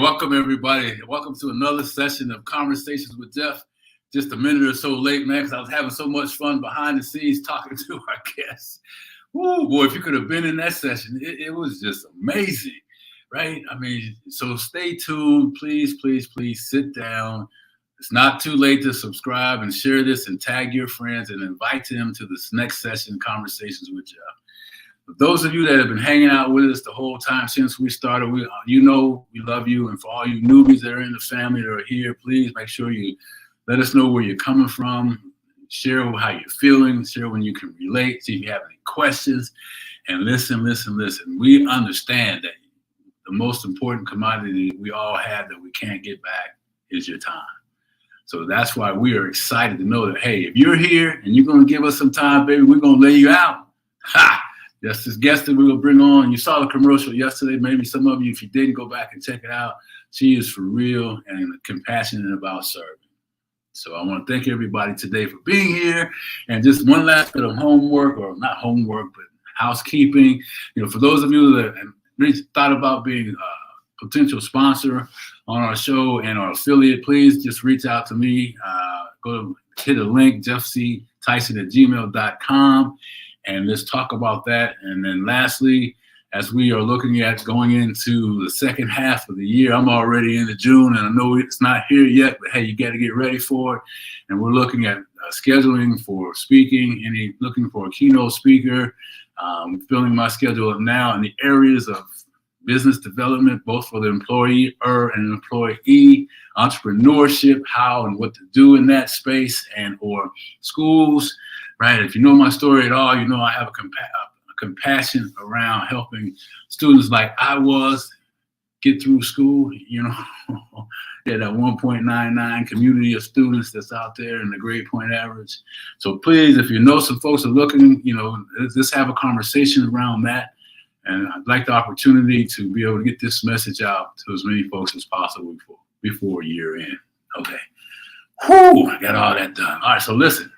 welcome everybody. Welcome to another session of Conversations with Geoff. Just a minute or so late, man, because I was having so much fun behind the scenes talking to our guests. Woo, boy, if you could have been in that session, it was just amazing, right? I mean, so stay tuned. Please, please, please sit down. It's not too late to subscribe and share this and tag your friends and invite them to this next session, Conversations with Geoff. For those of you that have been hanging out with us the whole time since we started, we love you. And for all you newbies that are in the family that are here, please make sure you let us know where you're coming from. Share how you're feeling. Share when you can relate. See if you have any questions. And listen. We understand that the most important commodity we all have that we can't get back is your time. So that's why we are excited to know that, hey, if you're here and you're going to give us some time, baby, we're going to lay you out. Ha! That's this guest that we're going to bring on. You saw the commercial yesterday. Maybe some of you, if you didn't, go back and check it out. She is for real and compassionate about serving. So I want to thank everybody today for being here. And just one last bit of homework, or not homework, but housekeeping. You know, for those of you that have really thought about being a potential sponsor on our show and our affiliate, please just reach out to me. Hit a link, geoffctyson@gmail.com. And let's talk about that. And then lastly, as we are looking at going into the second half of the year, I'm already into June, and I know it's not here yet, but hey, you got to get ready for it. And we're looking at scheduling for speaking, looking for a keynote speaker. Filling my schedule up now in the areas of business development, both for the employee and employee, entrepreneurship, how and what to do in that space, and or schools. Right. If you know my story at all, you know I have a compassion around helping students like I was get through school. You know, that 1.99 community of students that's out there in the grade point average. So please, if you know some folks are looking, you know, let's have a conversation around that. And I'd like the opportunity to be able to get this message out to as many folks as possible before year end. Okay. Whew, I got all that done. All right. So listen.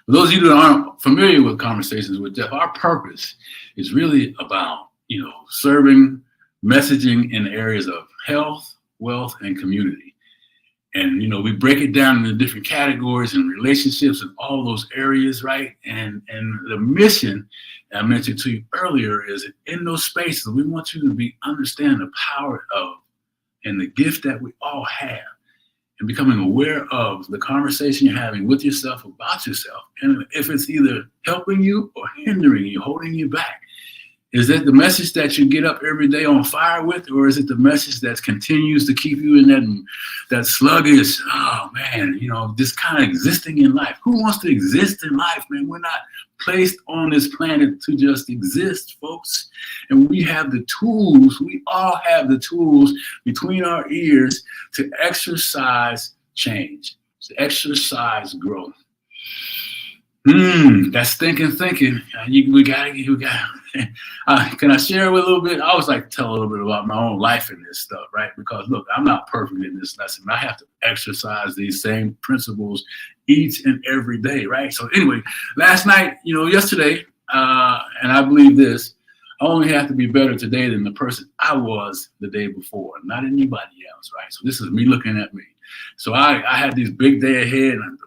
For those of you that aren't familiar with Conversations with Geoff, our purpose is really about, you know, serving, messaging in the areas of health, wealth, and community. And, you know, we break it down into different categories and relationships in all those areas, right? And the mission that I mentioned to you earlier is in those spaces, we want you to understand the power of and the gift that we all have. And becoming aware of the conversation you're having with yourself about yourself. And if it's either helping you or hindering you, holding you back, is that the message that you get up every day on fire with, or is it the message that continues to keep you in that sluggish, oh man, you know, just kind of existing in life? Who wants to exist in life, man? We're not placed on this planet to just exist, folks. And we have the tools, we all have the tools between our ears to exercise change, to exercise growth. That's thinking. We got. Can I share with a little bit? I always like to tell a little bit about my own life in this stuff, right? Because look, I'm not perfect in this lesson. I have to exercise these same principles each and every day, right? So anyway, last night, you know, yesterday, and I believe this, I only have to be better today than the person I was the day before, not anybody else, right? So this is me looking at me. So I had this big day ahead, and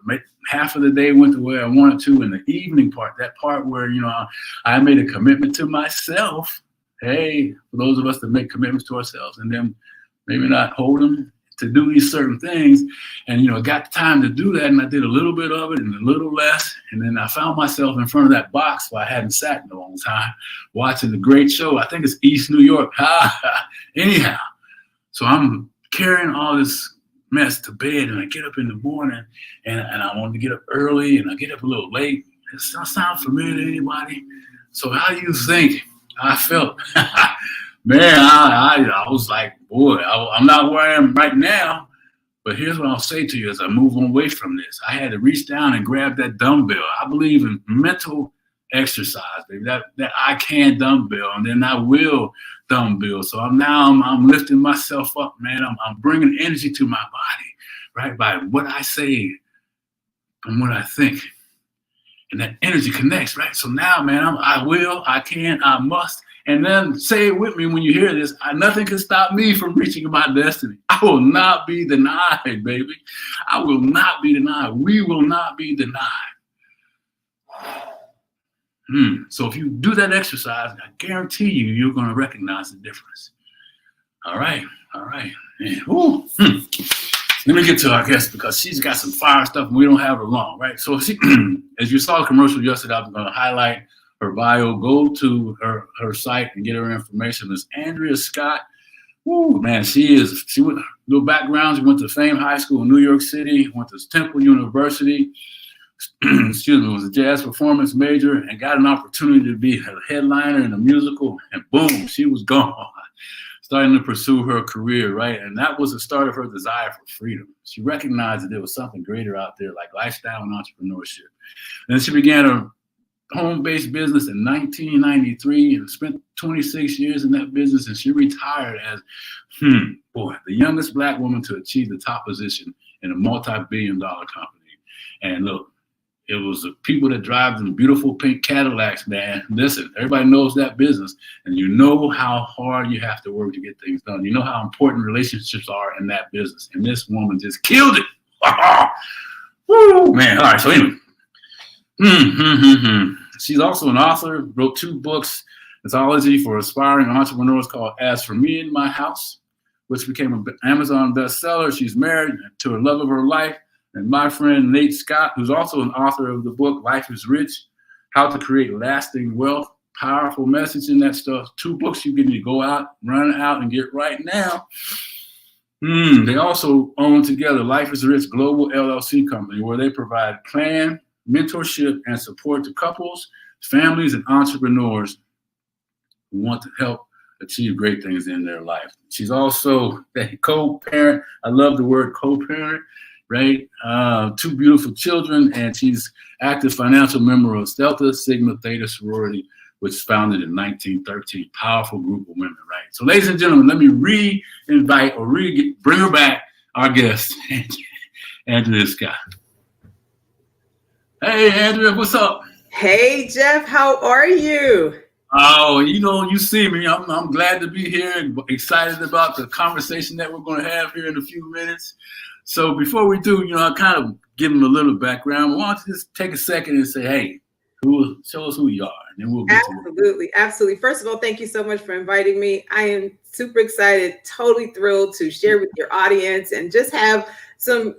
half of the day went the way I wanted to, and the evening part, that part where, you know, I made a commitment to myself. Hey, for those of us that make commitments to ourselves and then maybe not hold them to do these certain things, and, you know, got the time to do that, and I did a little bit of it and a little less, and then I found myself in front of that box where I hadn't sat in a long time, watching the great show. I think it's East New York. Anyhow, so I'm carrying all this mess to bed, and I get up in the morning, and I wanted to get up early, and I get up a little late. Does that sound familiar to anybody? So how do you think I felt? Man, I was like, boy, I'm not where I am right now, but here's what I'll say to you as I move away from this. I had to reach down and grab that dumbbell. I believe in mental exercise, baby. That I can dumbbell, and then I will dumbbell. So I'm lifting myself up, man. I'm bringing energy to my body, right? By what I say and what I think. And that energy connects, right? So now, man, I will, I can, I must, And then say it with me when you hear this. Nothing can stop me from reaching my destiny. I will not be denied, baby. I will not be denied. We will not be denied. So if you do that exercise, I guarantee you, you're going to recognize the difference. All right. Man. Let me get to our guest because she's got some fire stuff and we don't have her long, right? So she, as you saw the commercial yesterday, I'm going to highlight her bio. Go to her site and get her information. It's Andrea Scott. Man, she went little background. She went to Fame High School in New York City, went to Temple University. Excuse me, was a jazz performance major and got an opportunity to be a headliner in a musical, and boom, she was gone, starting to pursue her career, right? And that was the start of her desire for freedom. She recognized that there was something greater out there, like lifestyle and entrepreneurship. And she began a home-based business in 1993 and spent 26 years in that business, and she retired as, the youngest Black woman to achieve the top position in a multi-billion-dollar company. And look, it was the people that drive them beautiful pink Cadillacs, man. Listen, everybody knows that business, and you know how hard you have to work to get things done. You know how important relationships are in that business, and this woman just killed it. Woo, man. All right, so anyway. She's also an author, wrote 2 books, anthology for aspiring entrepreneurs called As For Me in My House, which became an Amazon bestseller. She's married to the love of her life. And my friend Nate Scott, who's also an author of the book, Life is Rich, How to Create Lasting Wealth, powerful message in that stuff. 2 books you can go out, run out and get right now. They also own together Life is Rich Global LLC company, where they provide plan, mentorship, and support to couples, families, and entrepreneurs who want to help achieve great things in their life. She's also a co-parent. I love the word co-parent. Right? 2 beautiful children, and she's active financial member of Delta Sigma Theta sorority, which was founded in 1913. Powerful group of women, right? So, ladies and gentlemen, let me re-invite or bring her back, our guest, Andrea Scott. Hey, Andrea, what's up? Hey, Geoff, how are you? Oh, you see me. I'm glad to be here and excited about the conversation that we're going to have here in a few minutes. So before we do, I kind of give them a little background. Why don't you just take a second and say, hey, show us who you are, and then we'll get to it. Absolutely. First of all, thank you so much for inviting me. I am super excited, totally thrilled to share with your audience and just have some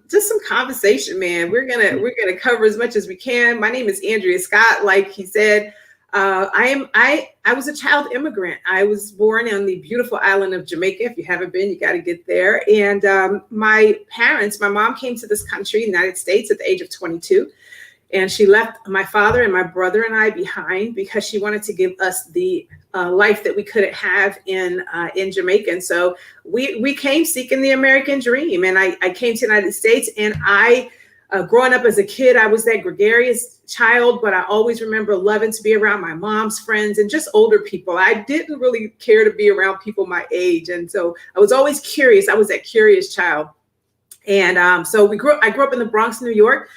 conversation, man. We're gonna cover as much as we can. My name is Andrea Scott, like he said. I was a child immigrant. I was born on the beautiful island of Jamaica. If you haven't been, you got to get there. And my mom came to this country, United States, at the age of 22. And she left my father and my brother and I behind because she wanted to give us the life that we couldn't have in Jamaica. And so we came seeking the American dream. And I came to the United States, and growing up as a kid, I was that gregarious child, but I always remember loving to be around my mom's friends and just older people. I didn't really care to be around people my age. And so I was always curious. I was that curious child. And so I grew up in the Bronx, New York.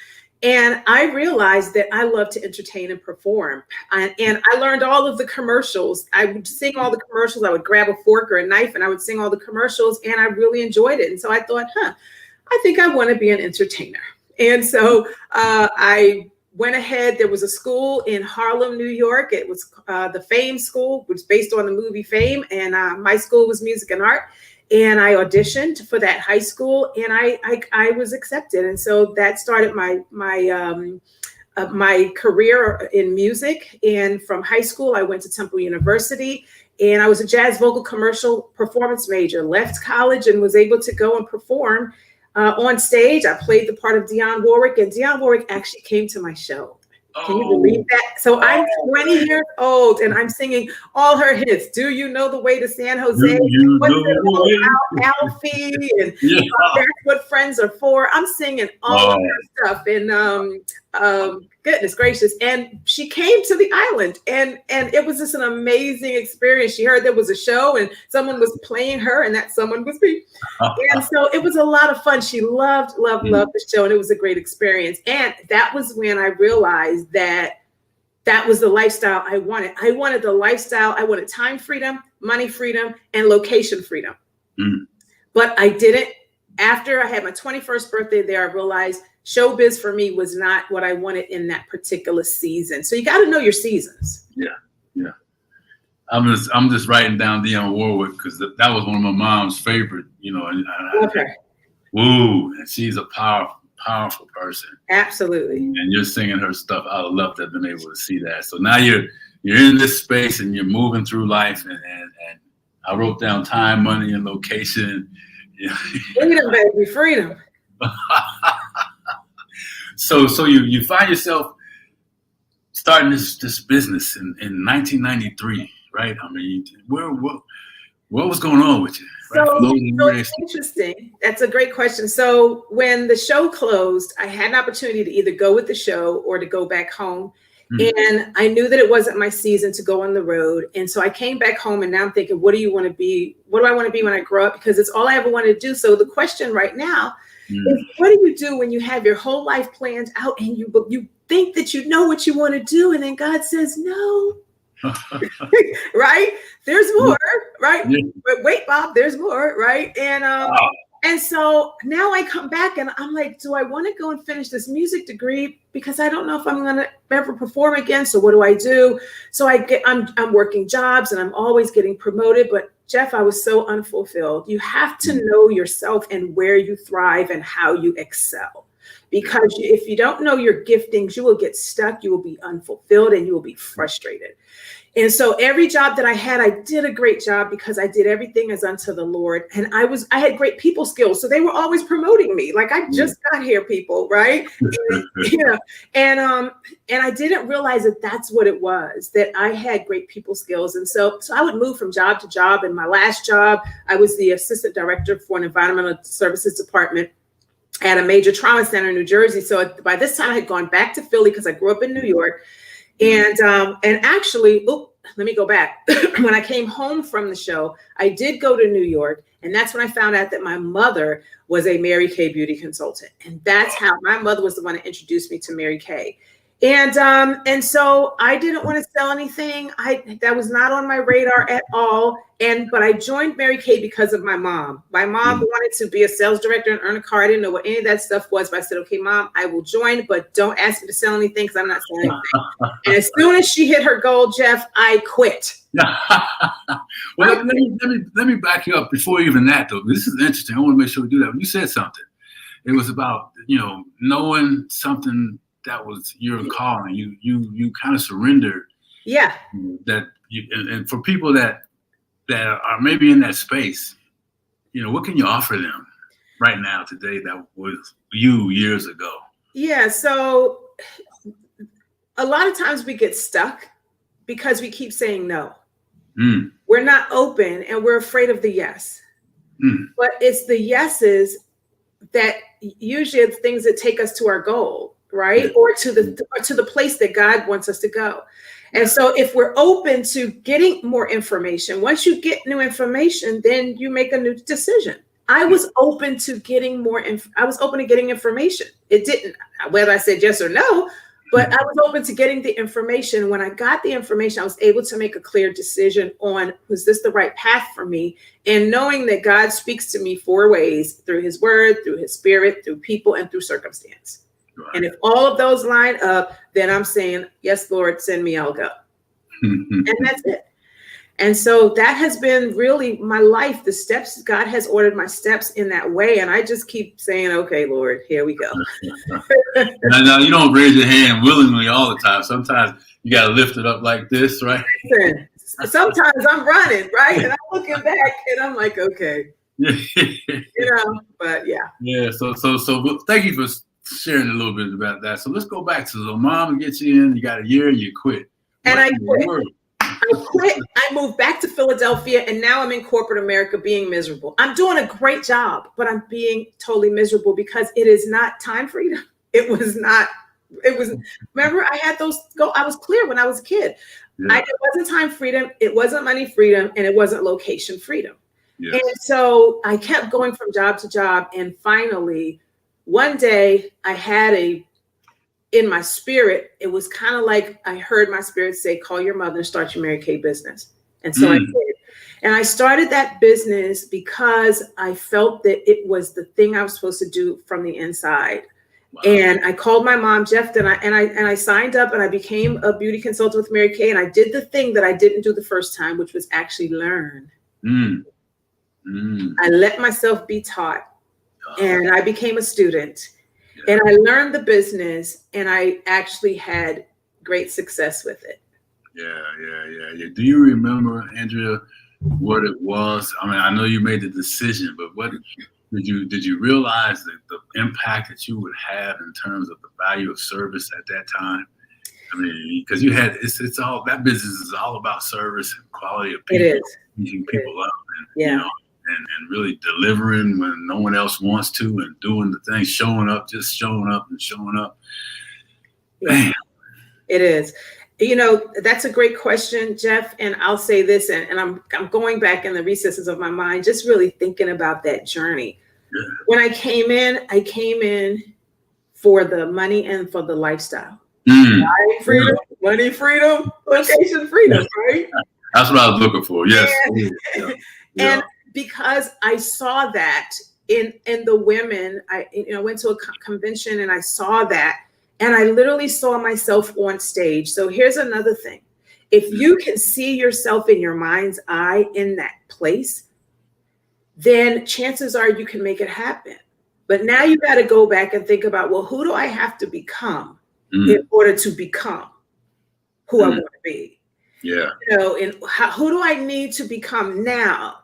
And I realized that I love to entertain and perform. And I learned all of the commercials. I would sing all the commercials. I would grab a fork or a knife and I would sing all the commercials. And I really enjoyed it. And so I thought, I think I want to be an entertainer. And so I went ahead. There was a school in Harlem, New York. It was the Fame School, which is based on the movie Fame. And my school was music and art. And I auditioned for that high school, and I was accepted. And so that started my career in music. And from high school, I went to Temple University, and I was a jazz vocal commercial performance major. Left college and was able to go and perform on stage. I played the part of Dionne Warwick, and Dionne Warwick actually came to my show. Can you believe that? So I'm 20 years old and I'm singing all her hits. Do you know the way to San Jose? What's the Alfie? And that's what friends are for. I'm singing all of her stuff. And goodness gracious. And she came to the island, and it was just an amazing experience. She heard there was a show and someone was playing her, and that someone was me. And so it was a lot of fun. She loved the show, and it was a great experience. And that was when I realized that that was the lifestyle I wanted. I wanted the lifestyle. I wanted time freedom, money freedom, and location freedom. Mm. But I didn't. After I had my 21st birthday there, I realized showbiz for me was not what I wanted in that particular season. So you got to know your seasons. Yeah. I'm just writing down Dionne Warwick because that was one of my mom's favorite, and and she's a powerful person. Absolutely. And you're singing her stuff. I would love to have been able to see that. So now you're in this space and you're moving through life, and I wrote down time, money, and location. Freedom, baby, freedom. So you find yourself starting this business in 1993, right? I mean, what was going on with you? Right? So it's interesting. That's a great question. So when the show closed, I had an opportunity to either go with the show or to go back home. And I knew that it wasn't my season to go on the road. And so I came back home, and now I'm thinking, what do you want to be? What do I want to be when I grow up? Because it's all I ever wanted to do. So the question right now is, what do you do when you have your whole life planned out and you think that you know what you want to do, and then God says no? Right? There's more, right? Yeah. But wait, Bob, there's more, right? And so now I come back and I'm like, do I want to go and finish this music degree? Because I don't know if I'm going to ever perform again. So what do I do? So I'm working jobs and I'm always getting promoted. But Geoff, I was so unfulfilled. You have to know yourself and where you thrive and how you excel. Because if you don't know your giftings, you will get stuck, you will be unfulfilled, and you will be frustrated. And so every job that I had, I did a great job because I did everything as unto the Lord. And I had great people skills. So they were always promoting me. Like, I just got here, people, right? And I didn't realize that that's what it was, that I had great people skills. And so I would move from job to job. And my last job, I was the assistant director for an environmental services department at a major trauma center in New Jersey. So by this time I had gone back to Philly because I grew up in New York. And actually, let me go back. When I came home from the show, I did go to New York. And that's when I found out that my mother was a Mary Kay beauty consultant. And that's how my mother was the one that introduced me to Mary Kay. And so I didn't want to sell anything. That was not on my radar at all. But I joined Mary Kay because of my mom. My mom wanted to be a sales director and earn a car. I didn't know what any of that stuff was, but I said, okay, Mom, I will join, but don't ask me to sell anything because I'm not selling anything. And as soon as she hit her goal, Geoff, I quit. Well, let me back you up before even that, though. This is interesting. I want to make sure we do that. When you said something, it was about, knowing something that was your calling. You kind of surrendered. Yeah. And for people that are maybe in that space, what can you offer them right now today that was you years ago? Yeah. So a lot of times we get stuck because we keep saying no. We're not open and we're afraid of the yes. But it's the yeses that usually it's things that take us to our goal, right? Or to the place that God wants us to go. And so if we're open to getting more information, once you get new information, then you make a new decision. I was open to getting I was open to getting information. It didn't, whether I said yes or no, but I was open to getting the information. When I got the information, I was able to make a clear decision on, was this the right path for me? And knowing that God speaks to me 4 ways: through his word, through his spirit, through people, and through circumstance. Right. And if all of those line up, then I'm saying, yes, Lord, send me, I'll go. And that's it. And so that has been really my life. The steps, God has ordered my steps in that way. And I just keep saying, okay, Lord, here we go. Now, you don't raise your hand willingly all the time. Sometimes you got to lift it up like this, right? Listen, sometimes I'm running, right? And I'm looking back and I'm like, okay. But yeah. Yeah. So thank you for sharing a little bit about that. So let's go back to the mom and get you in. You got a year and you quit. And I quit. I moved back to Philadelphia, and now I'm in corporate America being miserable. I'm doing a great job, but I'm being totally miserable because it is not time freedom. Remember, I had I was clear when I was a kid. Yeah. It wasn't time freedom, it wasn't money freedom, and it wasn't location freedom. Yes. And so I kept going from job to job, and finally, one day I had in my spirit, it was kind of like I heard my spirit say, call your mother and start your Mary Kay business. And so I did. And I started that business because I felt that it was the thing I was supposed to do from the inside. Wow. And I called my mom, Geoff, and I signed up and I became a beauty consultant with Mary Kay. And I did the thing that I didn't do the first time, which was actually learn. I let myself be taught, and I became a student, and I learned the business, and I actually had great success with it. Yeah. Do you remember, Andrea, what it was? I mean, I know you made the decision, but what did you realize that the impact that you would have in terms of the value of service at that time? I mean, because you had it's all that business is all about service and quality of people, teaching people up, and you know, and really delivering when no one else wants to, and doing the thing, showing up. Man. It is. You know, that's a great question, Geoff. And I'll say this, and I'm going back in the recesses of my mind, just really thinking about that journey. Yeah. When I came in for the money and for the lifestyle. Money freedom, location freedom, right? That's what I was looking for. Yes. And because I saw that in the women, I went to a convention and I saw that, and I literally saw myself on stage. So here's another thing. If you can see yourself in your mind's eye in that place, then chances are you can make it happen. But now you got to go back and think about, well, who do I have to become in order to become who I want to be? Yeah. You know, and who do I need to become now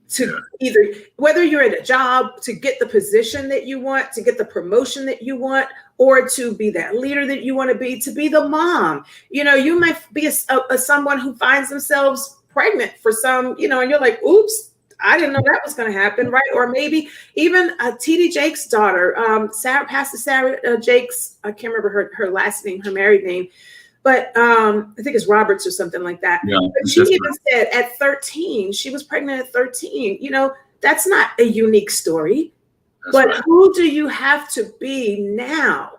to either, whether you're at a job, to get the position that you want, to get the promotion that you want, or to be that leader that you want to be the mom. You know, you might be someone who finds themselves pregnant for some, you know, and you're like, oops, I didn't know that was going to happen, right? Or maybe even T.D. Jakes' daughter, Pastor Sarah Jakes, I can't remember her last name, her married name, but I think it's Roberts or something like that. Yeah, but she even said at 13, she was pregnant at 13. You know, that's not a unique story. But who do you have to be now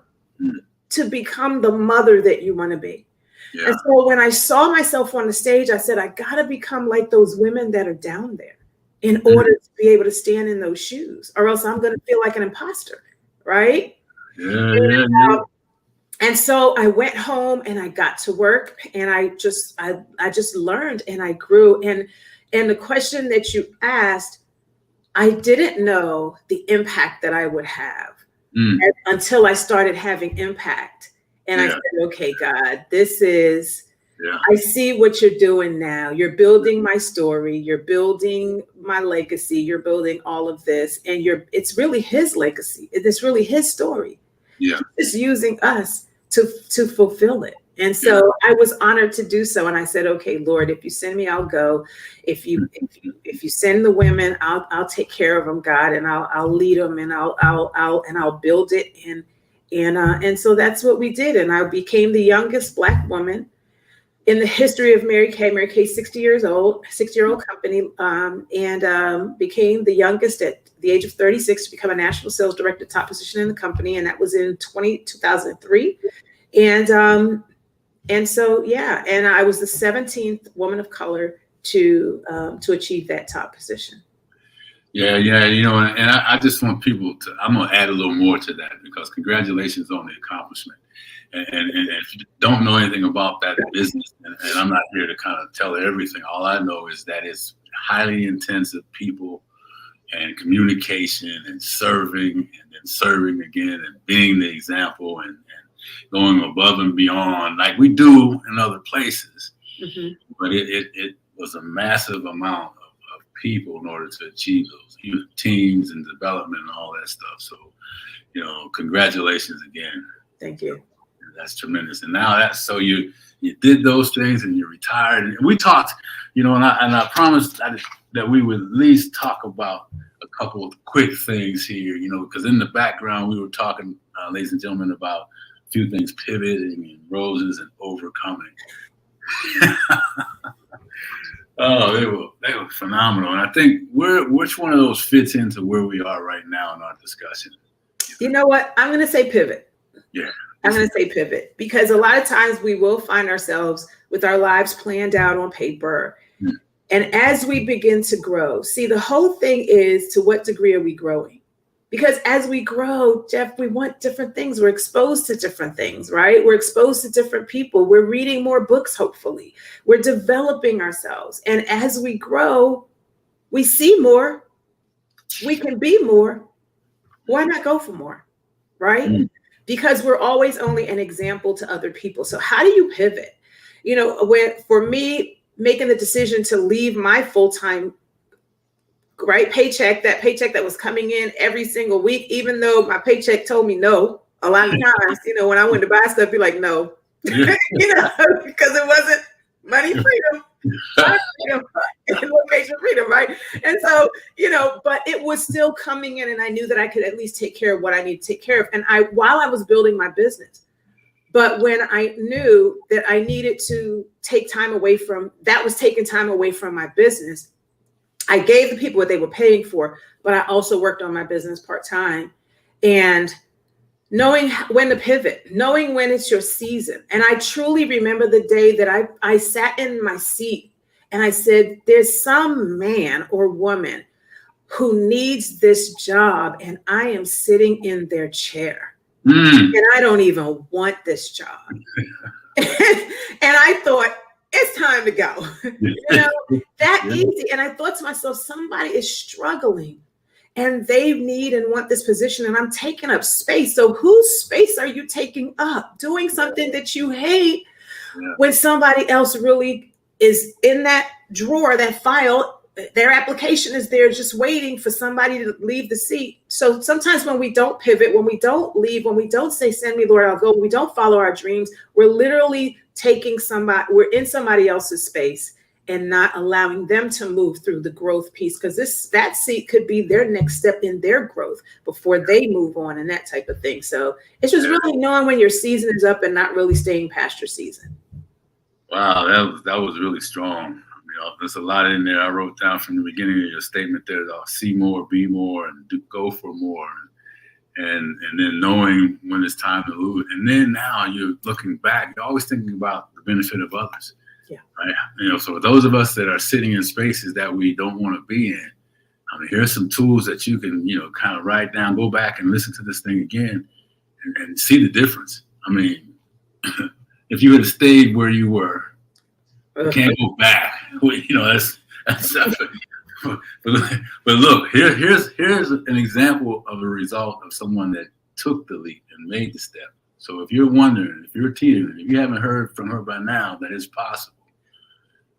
to become the mother that you want to be? Yeah. And so when I saw myself on the stage, I said, I got to become like those women that are down there in order to be able to stand in those shoes, or else I'm going to feel like an imposter, right? And so I went home and I got to work, and I just learned and I grew. And the question that you asked, I didn't know the impact that I would have until I started having impact. And I said, okay, God, this is, I see what you're doing now. You're building my story. You're building my legacy. You're building all of this. And it's really his legacy. It's really his story. Yeah. He's using us to fulfill it. And so I was honored to do so. And I said, okay, Lord, if you send me, I'll go. If you send the women, I'll take care of them, God, and I'll lead them, and I'll build it. And so that's what we did. And I became the youngest Black woman in the history of Mary Kay. Mary Kay, 60-year-old company, and became the youngest at the age of 36 to become a national sales director, top position in the company. And that was in 2003. And so, and I was the 17th woman of color to achieve that top position. Yeah. You know, and I just want people to, I'm going to add a little more to that, because congratulations on the accomplishment. And if you don't know anything about that business, and I'm not here to kind of tell everything, all I know is that it's highly intensive people and communication and serving, and then serving again, and being the example, and going above and beyond like we do in other places. But it was a massive amount of people in order to achieve those teams and development and all that stuff. So, you know, congratulations again. Thank you. That's tremendous. And now so you did those things and you retired, and we talked, you know, and I promised that we would at least talk about a couple of quick things here, you know, because in the background we were talking, ladies and gentlemen, about a few things, pivoting and roses and overcoming. Oh, they were phenomenal. And I think which one of those fits into where we are right now in our discussion? You know what? I'm going to say pivot. Yeah. I'm going to say pivot, because a lot of times we will find ourselves with our lives planned out on paper. Mm. And as we begin to grow, see, the whole thing is, to what degree are we growing? Because as we grow, Geoff, we want different things. We're exposed to different things, right? We're exposed to different people. We're reading more books, hopefully. We're developing ourselves. And as we grow, we see more. We can be more. Why not go for more, right? Mm. Because we're always only an example to other people. So how do you pivot? You know, for me, making the decision to leave my full-time paycheck that was coming in every single week, even though my paycheck told me no, a lot of times, you know, when I went to buy stuff, be like, no, you know, because it wasn't money freedom, and location freedom, right? And so, you know, but it was still coming in, and I knew that I could at least take care of what I need to take care of. And while I was building my business, but when I knew that I needed to take time away from, that was taking time away from my business, I gave the people what they were paying for, but I also worked on my business part-time. And knowing when to pivot, knowing when it's your season. And I truly remember the day that I sat in my seat and I said, there's some man or woman who needs this job, and I am sitting in their chair. And I don't even want this job. And I thought, it's time to go. You know, that easy. And I thought to myself, somebody is struggling and they need and want this position, and I'm taking up space. So whose space are you taking up? Doing something that you hate when somebody else really is in that drawer, that file, their application is there just waiting for somebody to leave the seat. So sometimes when we don't pivot, when we don't leave, when we don't say, send me, Lord, I'll go, when we don't follow our dreams, we're literally we're in somebody else's space and not allowing them to move through the growth piece, because that seat could be their next step in their growth before they move on, and that type of thing. So it's just really knowing when your season is up and not really staying past your season. Wow, that was really strong. You know, there's a lot in there. I wrote down from the beginning of your statement there, see more, be more, and go for more. And then knowing when it's time to lose. And then now you're looking back, you're always thinking about the benefit of others. Yeah. Right. You know, so for those of us that are sitting in spaces that we don't want to be in, I mean, here's some tools that you can, you know, kind of write down, go back and listen to this thing again and see the difference. I mean, if you had stayed where you were, you can't go back. You know, that's but look, here's an example of a result of someone that took the leap and made the step. So if you're wondering, if you're teetering, if you haven't heard from her by now that it's possible,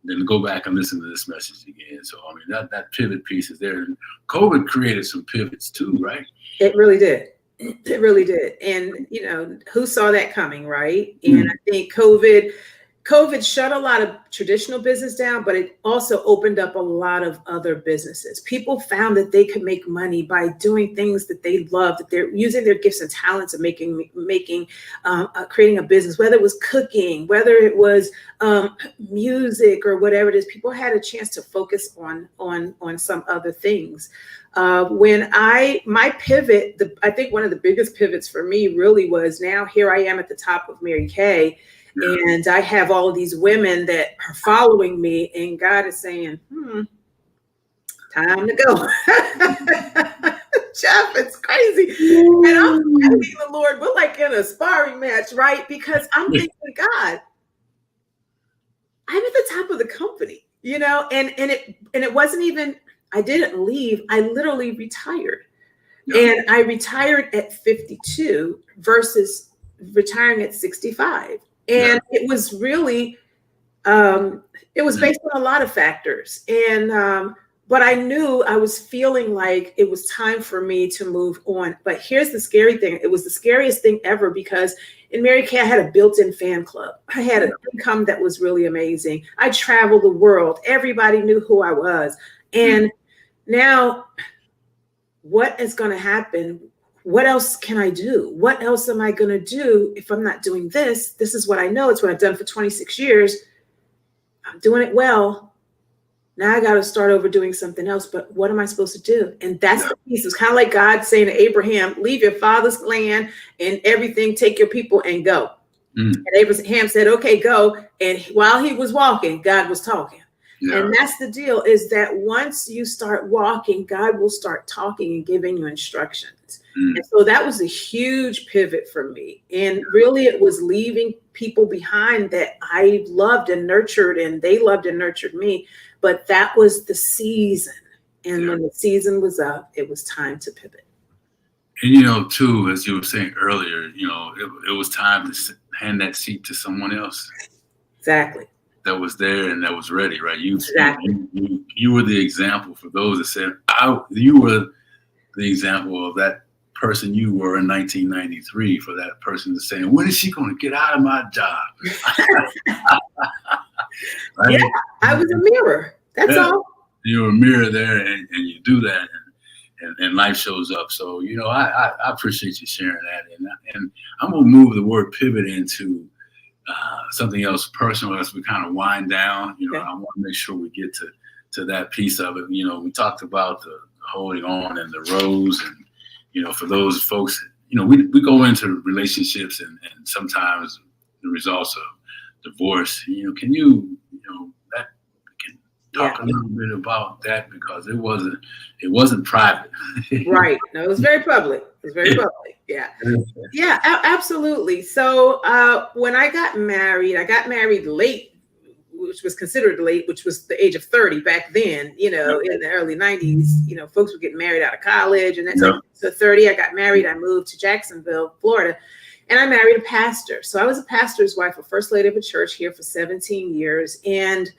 then go back and listen to this message again. So I mean, that pivot piece is there. And COVID created some pivots too, right? It really did. It really did. And you know, who saw that coming, right? And I think COVID shut a lot of traditional business down, but it also opened up a lot of other businesses. People found that they could make money by doing things that they love, that they're using their gifts and talents and creating a business, whether it was cooking, whether it was music or whatever it is. People had a chance to focus on some other things. My pivot, I think one of the biggest pivots for me really was, now here I am at the top of Mary Kay. And I have all of these women that are following me, and God is saying, time to go. Geoff, it's crazy. And I'm asking the Lord, we're like in a sparring match, right? Because I'm thinking, God, I'm at the top of the company, you know, and it wasn't even, I didn't leave. I literally retired. And I retired at 52 versus retiring at 65. And it was really, it was based on a lot of factors. And, but I knew I was feeling like it was time for me to move on. But here's the scary thing. It was the scariest thing ever, because in Mary Kay, I had a built-in fan club. I had an income that was really amazing. I traveled the world. Everybody knew who I was. And now what is going to happen? What else can I do? What else am I going to do if I'm not doing this? This is what I know. It's what I've done for 26 years. I'm doing it well. Now I got to start over doing something else. But what am I supposed to do? And that's the piece. It's kind of like God saying to Abraham, leave your father's land and everything, take your people and go. And Abraham said, okay, go. And while he was walking, God was talking. And that's the deal, is that once you start walking, God will start talking and giving you instructions. And so that was a huge pivot for me. And really, it was leaving people behind that I loved and nurtured, and they loved and nurtured me. But that was the season. And when the season was up, it was time to pivot. And, too, as you were saying earlier, it was time to hand that seat to someone else. Exactly. That was there and that was ready, right? You Exactly. were the example for those that said, you were the example of that person you were in 1993 for that person to say, when is she going to get out of my job? Right? Yeah, I was a mirror. That's all. You're a mirror there, and you do that, and life shows up. So, I appreciate you sharing that. And I'm going to move the word pivot into something else personal as we kind of wind down. I want to make sure we get to that piece of it. We talked about the holding on and the rose, and for those folks, we go into relationships and sometimes the results of divorce. Can you talk a little bit about that, because it wasn't private. Right. No, it was very public. Yeah. Yeah, absolutely. So when I got married late, which was considered late, which was the age of 30 back then, in the early 90s, folks were getting married out of college. And that's so 30, I got married. I moved to Jacksonville, Florida, and I married a pastor. So I was a pastor's wife, a first lady of a church here for 17 years. And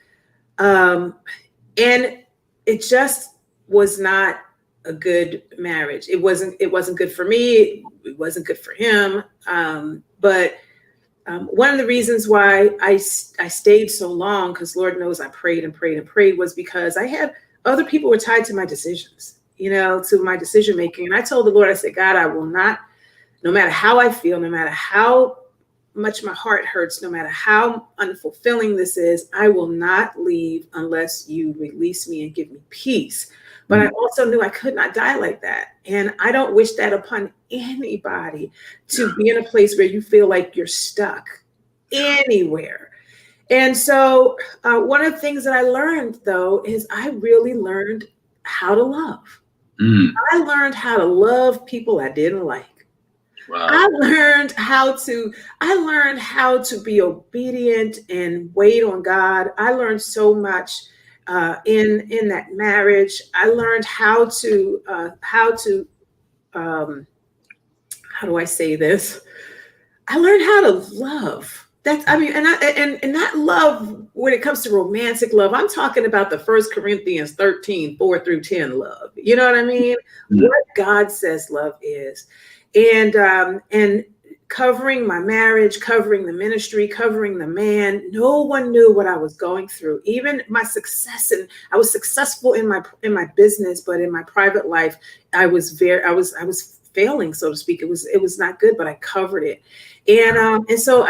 it just was not a good marriage. It wasn't good for me. It wasn't good for him. But one of the reasons why I stayed so long, because Lord knows I prayed and prayed and prayed, was because I had other people were tied to my decisions, to my decision making. And I told the Lord, I said, God, I will not, no matter how I feel, no matter how much my heart hurts, no matter how unfulfilling this is, I will not leave unless you release me and give me peace. But I also knew I could not die like that. And I don't wish that upon anybody, to be in a place where you feel like you're stuck anywhere. And so one of the things that I learned, though, is I really learned how to love. I learned how to love people I didn't like. Wow. I learned how to be obedient and wait on God. I learned so much in that marriage. I learned how do I say this? I learned how to love. And not love when it comes to romantic love. I'm talking about the 1 Corinthians 13, 4-10 love. You know what I mean? What God says love is. And covering my marriage, covering the ministry, covering the man. No one knew what I was going through. Even my success, and I was successful in my business, but in my private life, I was failing, so to speak. It was not good, but I covered it. And so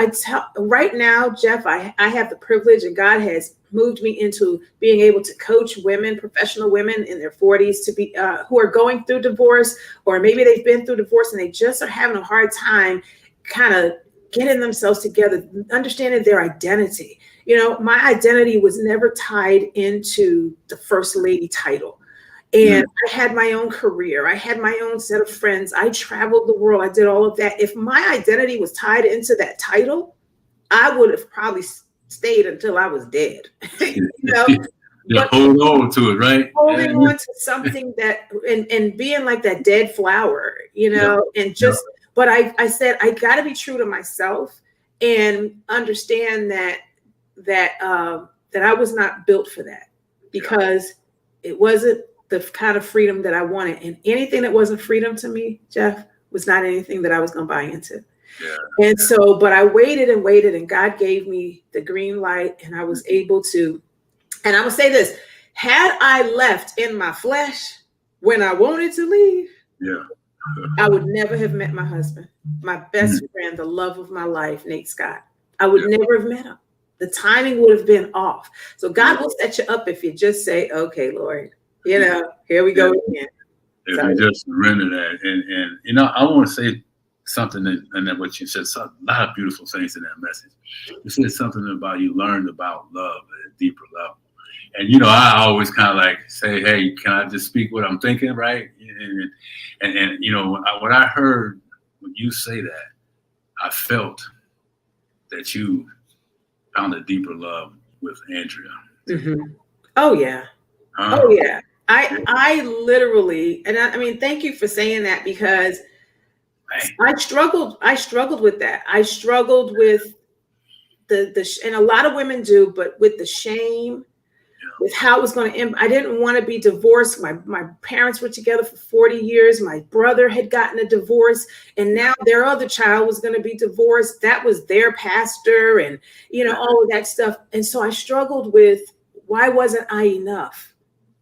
right now, Geoff, I have the privilege, and God has moved me into being able to coach women, professional women in their 40s, to be who are going through divorce, or maybe they've been through divorce and they just are having a hard time kind of getting themselves together, understanding their identity. My identity was never tied into the first lady title. And I had my own career. I had my own set of friends. I traveled the world. I did all of that. If my identity was tied into that title, I would have probably stayed until I was dead. But hold on to it, right? Holding on to something that, and being like that dead flower, and just, but I said, I got to be true to myself and understand that I was not built for that, because it wasn't the kind of freedom that I wanted. And anything that wasn't freedom to me, Geoff, was not anything that I was going to buy into. And so, but I waited and waited, and God gave me the green light, and I was able to, and I will say this, had I left in my flesh when I wanted to leave, I would never have met my husband, my best friend, the love of my life, Nate Scott. I would never have met him. The timing would have been off. So God will set you up if you just say, okay, Lord, here we go again. If you just surrender that. And I want to say something in that what you said, a lot of beautiful things in that message. You said something about you learned about love at a deeper level. And, I always kind of like say, hey, can I just speak what I'm thinking, right? And when I heard when you say that, I felt that you found a deeper love with Andrea. Mm-hmm. Oh, yeah. Oh, yeah. I literally, and I mean, thank you for saying that, because I struggled with that. I struggled with and a lot of women do, but with the shame, with how it was going to end. I didn't want to be divorced. My parents were together for 40 years. My brother had gotten a divorce, and now their other child was going to be divorced. That was their pastor, and all of that stuff. And so I struggled with, why wasn't I enough?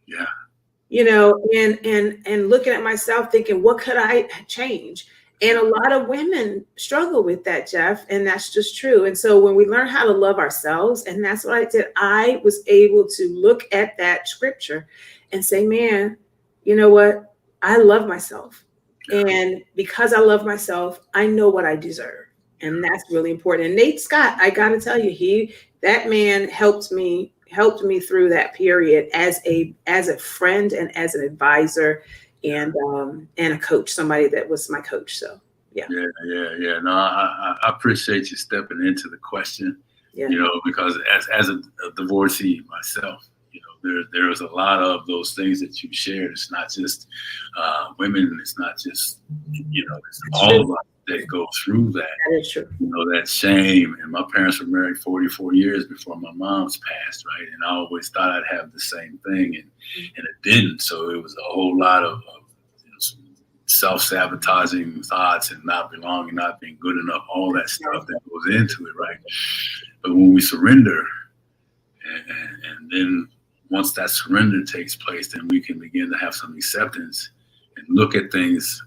Yeah. And looking at myself thinking, what could I change? And a lot of women struggle with that, Geoff, and that's just true. And so when we learn how to love ourselves, and that's what I did, I was able to look at that scripture and say, man, you know what? I love myself. And because I love myself, I know what I deserve. And that's really important. And Nate Scott, I got to tell you, that man helped me through that period as a friend and as an advisor and a coach, somebody that was my coach. So yeah. No, I appreciate you stepping into the question. Because as a divorcee myself, there's a lot of those things that you shared. It's not just women. It's not just it's all of us that go through that. That is true. That shame. And my parents were married 44 years before my mom's passed, right? And I always thought I'd have the same thing, and it didn't. So it was a whole lot of self-sabotaging thoughts and not belonging, not being good enough, all that stuff that goes into it, right? But when we surrender, and then once that surrender takes place, then we can begin to have some acceptance and look at things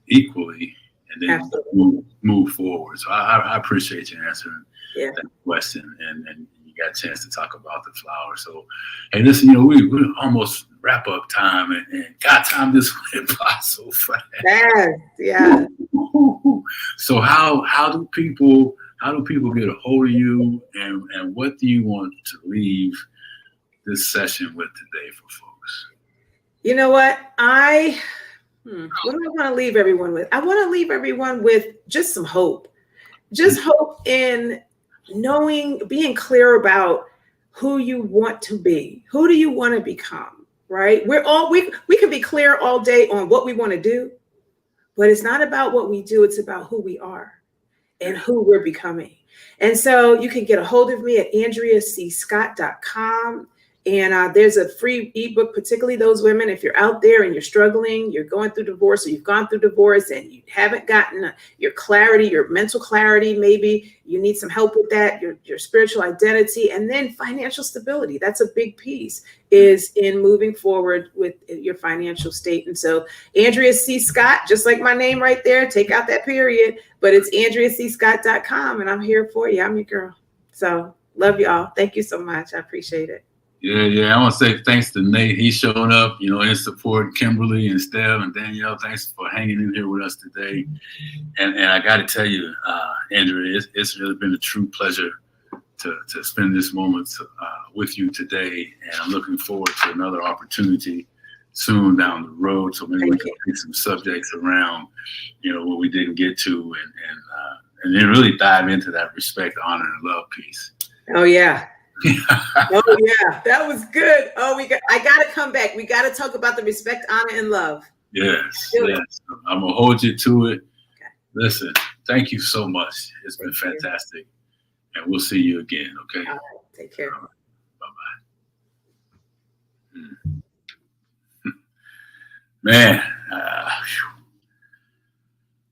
equally, and then move forward. So I appreciate you answering that question, and you got a chance to talk about the flower. So, hey, listen, we almost wrap up time, and God, time just went by so fast. Yeah. So how do people get a hold of you, and what do you want to leave this session with today for folks? You know what? What do I want to leave everyone with? I want to leave everyone with just some hope. Just hope in being clear about who you want to be. Who do you want to become, right? We can be clear all day on what we want to do, but it's not about what we do. It's about who we are and who we're becoming. And so you can get a hold of me at AndreaCScott.com. And there's a free ebook, particularly those women, if you're out there and you're struggling, you're going through divorce, or you've gone through divorce and you haven't gotten your clarity, your mental clarity, maybe you need some help with that, your spiritual identity, and then financial stability. That's a big piece, is in moving forward with your financial state. And so Andrea C Scott, just like my name right there, take out that period, but it's AndreaCScott.com, and I'm here for you. I'm your girl. So love y'all. Thank you so much. I appreciate it. Yeah. I want to say thanks to Nate. He's showing up, in support. Kimberly and Steph and Danielle, thanks for hanging in here with us today. And I got to tell you, Andrea, it's really been a true pleasure to spend this moment with you today. And I'm looking forward to another opportunity soon down the road. So maybe we can pick some subjects around, what we didn't get to, and then really dive into that respect, honor, and love piece. Oh, yeah. Oh yeah, that was good. I got to come back. We got to talk about the respect, honor, and love. Yes. I'm gonna hold you to it. Okay. Listen, thank you so much. It's been fantastic, and we'll see you again. Okay. All right. Take care. Bye bye. Man.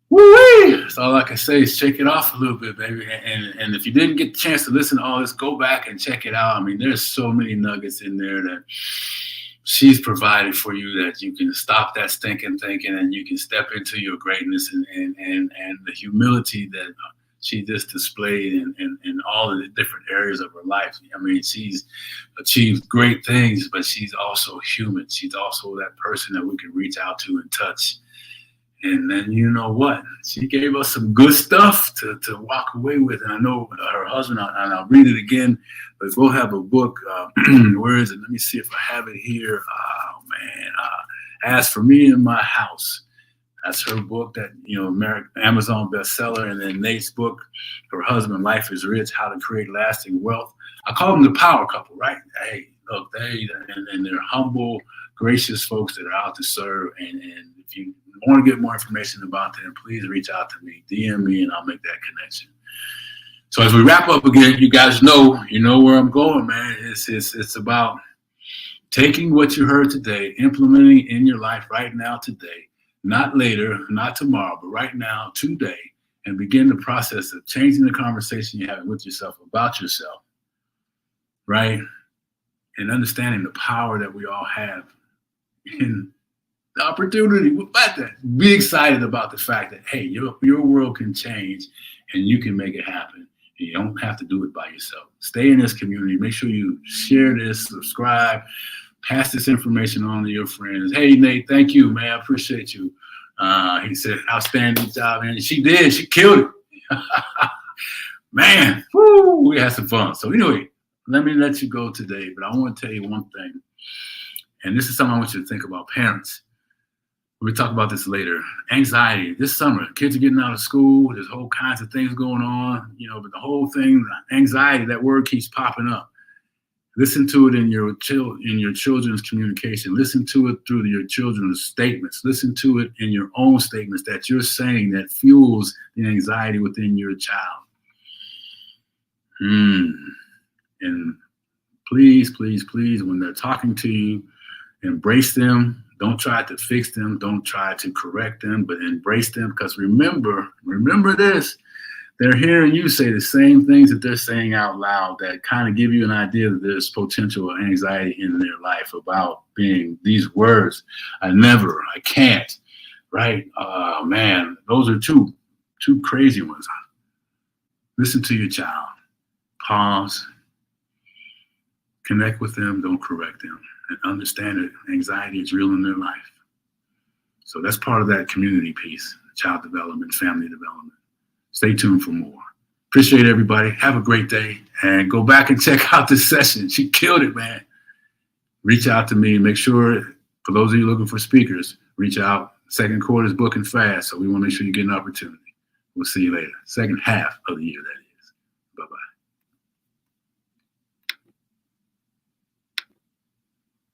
Woo-wee! That's all I can say is check it off a little bit, baby. And if you didn't get the chance to listen to all this, go back and check it out. I mean, there's so many nuggets in there that she's provided for you that you can stop that stinking thinking and you can step into your greatness and the humility that she just displayed in all of the different areas of her life. I mean, she's achieved great things, but she's also human. She's also that person that we can reach out to and touch. And then, you know what? She gave us some good stuff to walk away with. And I know her husband, and I'll read it again, but we'll have a book. Where is it? Let me see if I have it here. Oh, man. As for Me and My House. That's her book that, Amazon bestseller. And then Nate's book, her husband, Life is Rich, How to Create Lasting Wealth. I call them the power couple, right? Hey, look, and they're humble, gracious folks that are out to serve. And if you want to get more information about them, please reach out to me, DM me, and I'll make that connection. So as we wrap up again, you guys know where I'm going, man. It's about taking what you heard today, implementing in your life right now, today, not later, not tomorrow, but right now, today, and begin the process of changing the conversation you're having with yourself about yourself, right? And understanding the power that we all have in the opportunity. About that, be excited about the fact that, hey, your world can change and you can make it happen. You don't have to do it by yourself. Stay in this community. Make sure you share this, subscribe, pass this information on to your friends. Hey, Nate, thank you, man. I appreciate you. He said, outstanding job, and she did. She killed it. Man, woo, we had some fun. So anyway, let me let you go today, but I want to tell you one thing, and this is something I want you to think about, parents. We'll talk about this later. Anxiety. This summer, kids are getting out of school. There's whole kinds of things going on, but the whole thing, anxiety, that word keeps popping up. Listen to it in your children's communication. Listen to it through your children's statements. Listen to it in your own statements that you're saying that fuels the anxiety within your child. And please, please, please, when they're talking to you, embrace them. Don't try to fix them. Don't try to correct them, but embrace them. Because remember this, they're hearing you say the same things that they're saying out loud that kind of give you an idea that there's potential anxiety in their life about being these words. I never, I can't, right? Man, those are two crazy ones. Listen to your child. Pause. Connect with them. Don't correct them. And understand that anxiety is real in their life. So that's part of that community piece, child development, family development. Stay tuned for more. Appreciate everybody. Have a great day. And go back and check out this session. She killed it, man. Reach out to me. Make sure, for those of you looking for speakers, reach out. Second quarter is booking fast, so we want to make sure you get an opportunity. We'll see you later. Second half of the year, that is.